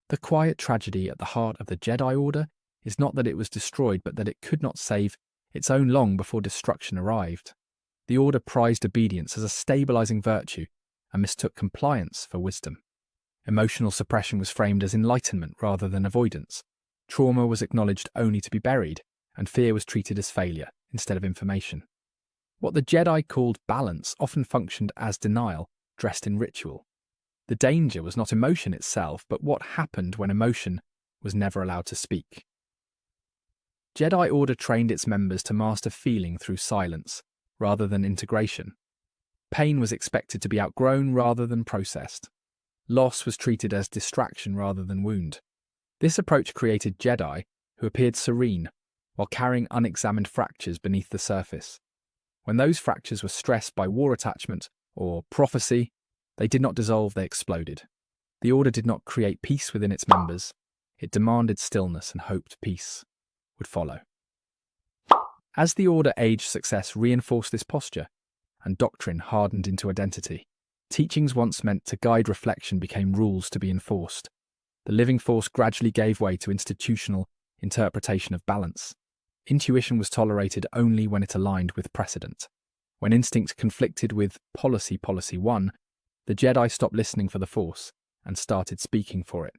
The quiet tragedy at the heart of the Jedi Order is not that it was destroyed, but that it could not save its own long before destruction arrived. The Order prized obedience as a stabilizing virtue and mistook compliance for wisdom. Emotional suppression was framed as enlightenment rather than avoidance. Trauma was acknowledged only to be buried, and fear was treated as failure instead of information. What the Jedi called balance often functioned as denial, dressed in ritual. The danger was not emotion itself, but what happened when emotion was never allowed to speak. Jedi Order trained its members to master feeling through silence, rather than integration. Pain was expected to be outgrown rather than processed. Loss was treated as distraction rather than wound. This approach created Jedi who appeared serene, while carrying unexamined fractures beneath the surface. When those fractures were stressed by war attachment or prophecy, they did not dissolve, they exploded. The Order did not create peace within its members. It demanded stillness and hoped peace would follow. As the Order aged, success reinforced this posture, and doctrine hardened into identity. Teachings once meant to guide reflection became rules to be enforced. The living force gradually gave way to institutional interpretation of balance. Intuition was tolerated only when it aligned with precedent. When instinct conflicted with policy won, the Jedi stopped listening for the Force and started speaking for it.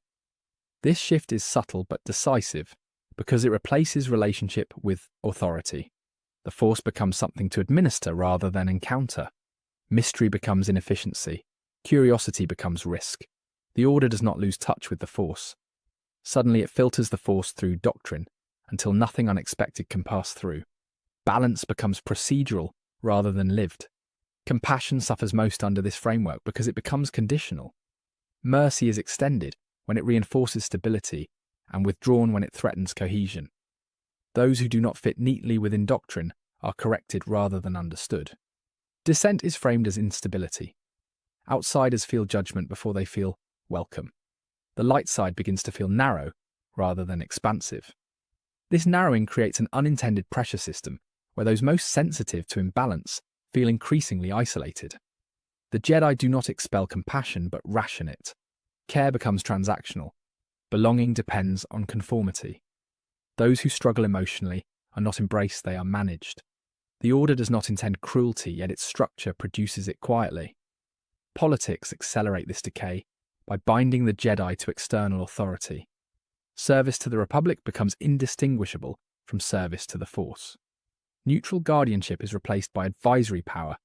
This shift is subtle but decisive because it replaces relationship with authority. The Force becomes something to administer rather than encounter. Mystery becomes inefficiency. Curiosity becomes risk. The Order does not lose touch with the Force. Suddenly it filters the Force through doctrine until nothing unexpected can pass through. Balance becomes procedural rather than lived. Compassion suffers most under this framework because it becomes conditional. Mercy is extended when it reinforces stability and withdrawn when it threatens cohesion. Those who do not fit neatly within doctrine are corrected rather than understood. Dissent is framed as instability. Outsiders feel judgment before they feel welcome. The light side begins to feel narrow rather than expansive. This narrowing creates an unintended pressure system where those most sensitive to imbalance feel increasingly isolated. The Jedi do not expel compassion but ration it. Care becomes transactional. Belonging depends on conformity. Those who struggle emotionally are not embraced, they are managed. The Order does not intend cruelty, yet its structure produces it quietly. Politics accelerate this decay by binding the Jedi to external authority. Service to the Republic becomes indistinguishable from service to the Force. Neutral guardianship is replaced by advisory power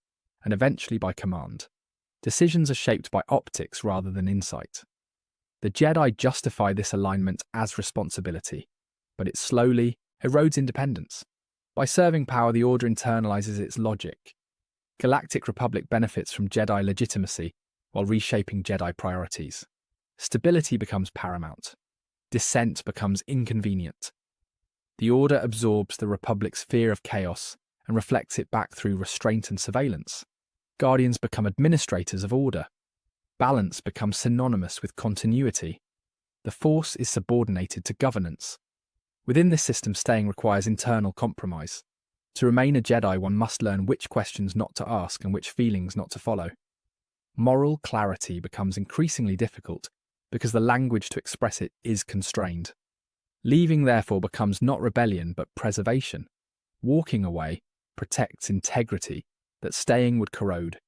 and eventually by command. Decisions are shaped by optics rather than insight. The Jedi justify this alignment as responsibility, but it slowly erodes independence. By serving power, the Order internalizes its logic. Galactic Republic benefits from Jedi legitimacy while reshaping Jedi priorities. Stability becomes paramount. Dissent becomes inconvenient. The Order absorbs the Republic's fear of chaos and reflects it back through restraint and surveillance. Guardians become administrators of order. Balance becomes synonymous with continuity. The Force is subordinated to governance. Within this system, staying requires internal compromise. To remain a Jedi, one must learn which questions not to ask and which feelings not to follow. Moral clarity becomes increasingly difficult because the language to express it is constrained. Leaving, therefore, becomes not rebellion but preservation. Walking away protects integrity that staying would corrode.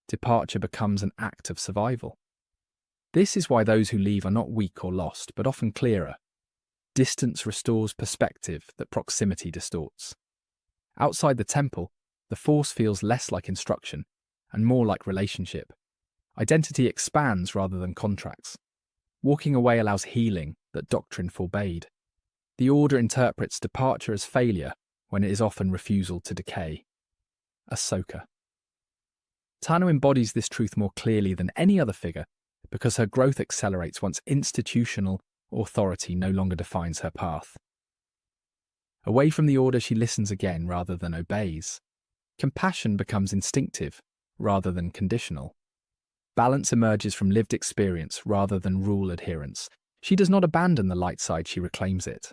Departure becomes an act of survival. This is why those who leave are not weak or lost, but often clearer. Distance restores perspective that proximity distorts. Outside the temple, the Force feels less like instruction and more like relationship. Identity expands rather than contracts. Walking away allows healing that doctrine forbade. The Order interprets departure as failure when it is often refusal to decay. Ahsoka. Tano embodies this truth more clearly than any other figure because her growth accelerates once institutional authority no longer defines her path. Away from the Order, she listens again rather than obeys. Compassion becomes instinctive rather than conditional. Balance emerges from lived experience rather than rule adherence. She does not abandon the light side, she reclaims it.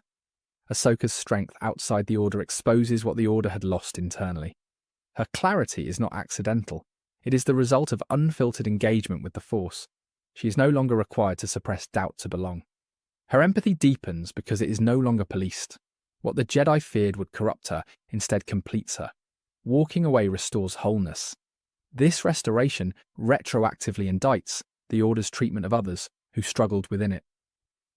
Ahsoka's strength outside the Order exposes what the Order had lost internally. Her clarity is not accidental. It is the result of unfiltered engagement with the Force. She is no longer required to suppress doubt to belong. Her empathy deepens because it is no longer policed. What the Jedi feared would corrupt her instead completes her. Walking away restores wholeness. This restoration retroactively indicts the Order's treatment of others who struggled within it.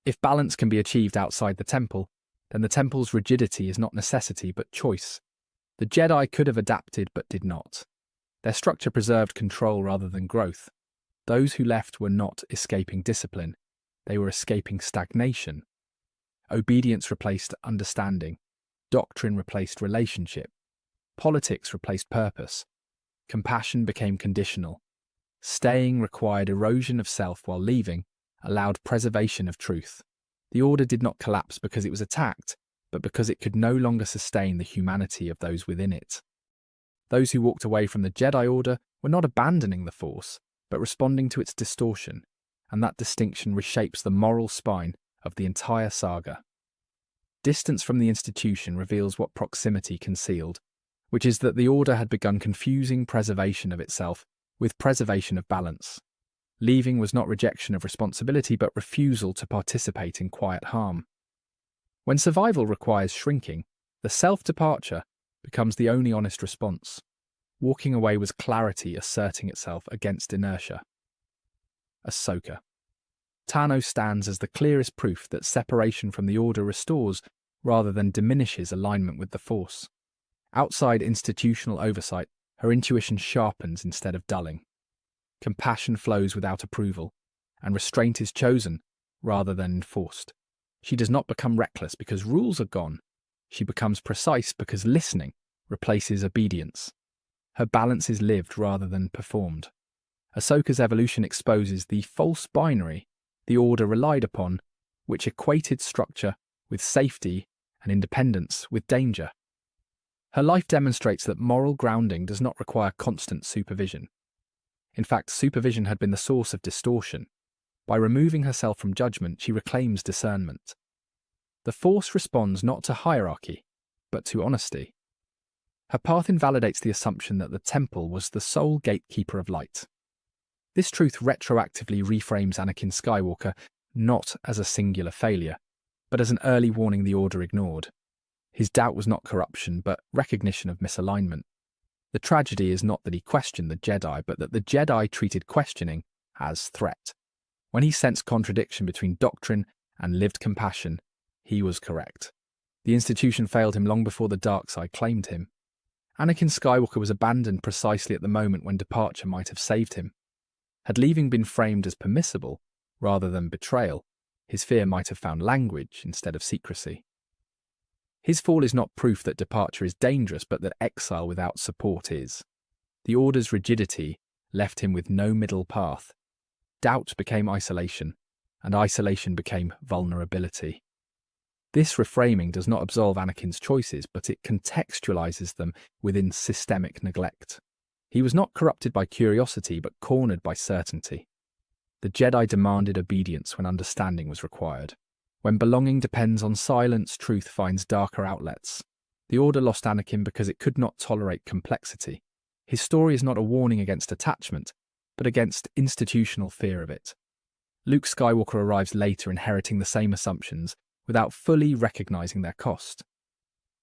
If balance can be achieved outside the temple, then the temple's rigidity is not necessity but choice. The Jedi could have adapted but did not. Their structure preserved control rather than growth. Those who left were not escaping discipline. They were escaping stagnation. Obedience replaced understanding. Doctrine replaced relationship. Politics replaced purpose. Compassion became conditional. Staying required erosion of self, while leaving allowed preservation of truth. The Order did not collapse because it was attacked, but because it could no longer sustain the humanity of those within it. Those who walked away from the Jedi Order were not abandoning the Force, but responding to its distortion, and that distinction reshapes the moral spine of the entire saga. Distance from the institution reveals what proximity concealed, which is that the Order had begun confusing preservation of itself with preservation of balance. Leaving was not rejection of responsibility, but refusal to participate in quiet harm. When survival requires shrinking, the self-departure becomes the only honest response. Walking away was clarity asserting itself against inertia. Ahsoka. Tano stands as the clearest proof that separation from the Order restores rather than diminishes alignment with the Force. Outside institutional oversight, her intuition sharpens instead of dulling. Compassion flows without approval, and restraint is chosen rather than enforced. She does not become reckless because rules are gone. She becomes precise because listening replaces obedience. Her balance is lived rather than performed. Ahsoka's evolution exposes the false binary the Order relied upon, which equated structure with safety and independence with danger. Her life demonstrates that moral grounding does not require constant supervision. In fact, supervision had been the source of distortion. By removing herself from judgment, she reclaims discernment. The Force responds not to hierarchy, but to honesty. Her path invalidates the assumption that the Temple was the sole gatekeeper of light. This truth retroactively reframes Anakin Skywalker not as a singular failure, but as an early warning the Order ignored. His doubt was not corruption, but recognition of misalignment. The tragedy is not that he questioned the Jedi, but that the Jedi treated questioning as threat. When he sensed contradiction between doctrine and lived compassion, he was correct. The institution failed him long before the dark side claimed him. Anakin Skywalker was abandoned precisely at the moment when departure might have saved him. Had leaving been framed as permissible, rather than betrayal, his fear might have found language instead of secrecy. His fall is not proof that departure is dangerous, but that exile without support is. The Order's rigidity left him with no middle path. Doubt became isolation, and isolation became vulnerability. This reframing does not absolve Anakin's choices, but it contextualizes them within systemic neglect. He was not corrupted by curiosity, but cornered by certainty. The Jedi demanded obedience when understanding was required. When belonging depends on silence, truth finds darker outlets. The Order lost Anakin because it could not tolerate complexity. His story is not a warning against attachment, but against institutional fear of it. Luke Skywalker arrives later, inheriting the same assumptions without fully recognizing their cost.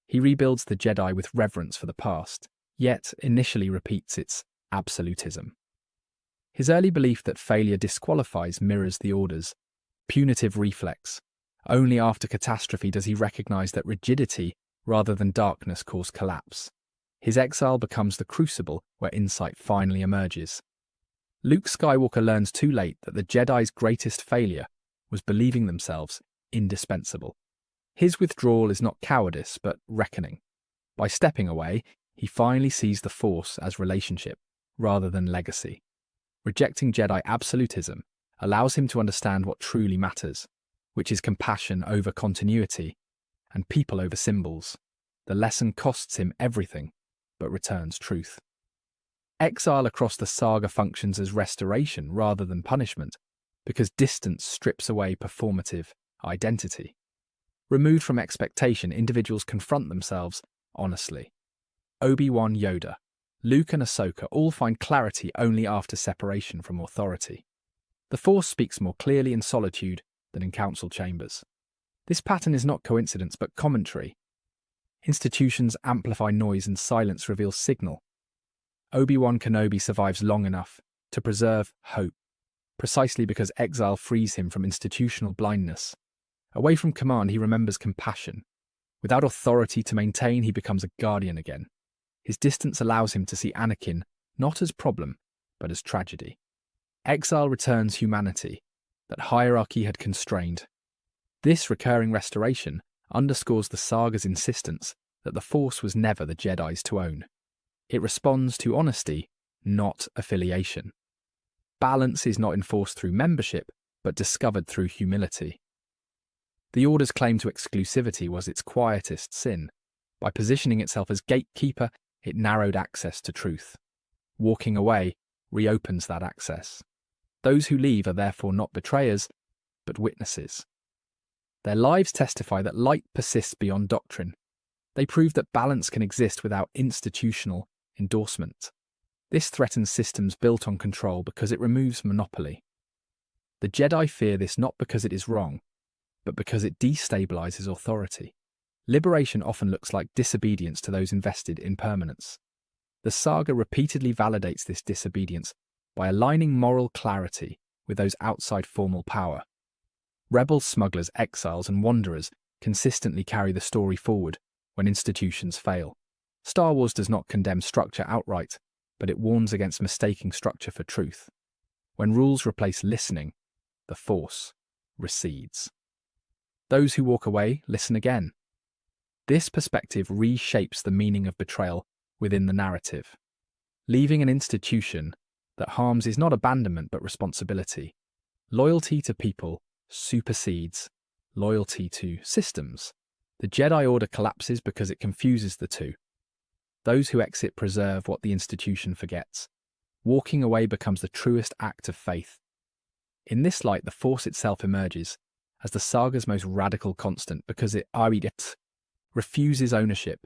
He rebuilds the Jedi with reverence for the past, yet initially repeats its absolutism. His early belief that failure disqualifies mirrors the Order's punitive reflex. Only after catastrophe does he recognize that rigidity rather than darkness caused collapse. His exile becomes the crucible where insight finally emerges. Luke Skywalker learns too late that the Jedi's greatest failure was believing themselves indispensable. His withdrawal is not cowardice, but reckoning. By stepping away, he finally sees the Force as relationship, rather than legacy. Rejecting Jedi absolutism allows him to understand what truly matters, which is compassion over continuity and people over symbols. The lesson costs him everything, but returns truth. Exile across the saga functions as restoration rather than punishment, because distance strips away performative identity. Removed from expectation, individuals confront themselves honestly. Obi-Wan, Yoda, Luke and Ahsoka all find clarity only after separation from authority. The Force speaks more clearly in solitude than in council chambers. This pattern is not coincidence but commentary. Institutions amplify noise and silence reveals signal. Obi-Wan Kenobi survives long enough to preserve hope, precisely because exile frees him from institutional blindness. Away from command, he remembers compassion. Without authority to maintain, he becomes a guardian again. His distance allows him to see Anakin not as problem, but as tragedy. Exile returns humanity that hierarchy had constrained. This recurring restoration underscores the saga's insistence that the Force was never the Jedi's to own. It responds to honesty, not affiliation. Balance is not enforced through membership, but discovered through humility. The Order's claim to exclusivity was its quietest sin. By positioning itself as gatekeeper, it narrowed access to truth. Walking away reopens that access. Those who leave are therefore not betrayers, but witnesses. Their lives testify that light persists beyond doctrine. They prove that balance can exist without institutional endorsement. This threatens systems built on control because it removes monopoly. The Jedi fear this not because it is wrong, but because it destabilizes authority. Liberation often looks like disobedience to those invested in permanence. The saga repeatedly validates this disobedience by aligning moral clarity with those outside formal power. Rebels, smugglers, exiles, and wanderers consistently carry the story forward when institutions fail. Star Wars does not condemn structure outright, but it warns against mistaking structure for truth. When rules replace listening, the Force recedes. Those who walk away listen again. This perspective reshapes the meaning of betrayal within the narrative. Leaving an institution that harms is not abandonment but responsibility. Loyalty to people supersedes loyalty to systems. The Jedi Order collapses because it confuses the two. Those who exit preserve what the institution forgets. Walking away becomes the truest act of faith. In this light, the Force itself emerges as the saga's most radical constant because it refuses ownership.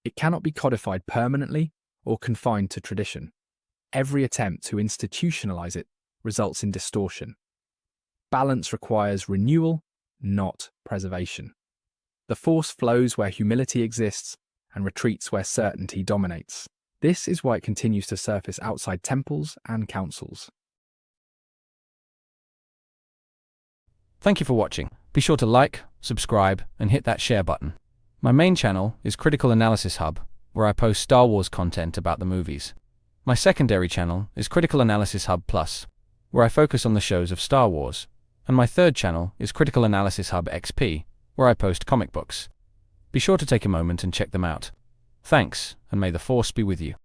It cannot be codified permanently or confined to tradition. Every attempt to institutionalize it results in distortion. Balance requires renewal, not preservation. The Force flows where humility exists and retreats where certainty dominates. This is why it continues to surface outside temples and councils. Thank you for watching. Be sure to like, subscribe, and hit that share button. My main channel is Critical Analysis Hub, where I post Star Wars content about the movies. My secondary channel is Critical Analysis Hub Plus, where I focus on the shows of Star Wars. And my third channel is Critical Analysis Hub XP, where I post comic books. Be sure to take a moment and check them out. Thanks, and may the Force be with you.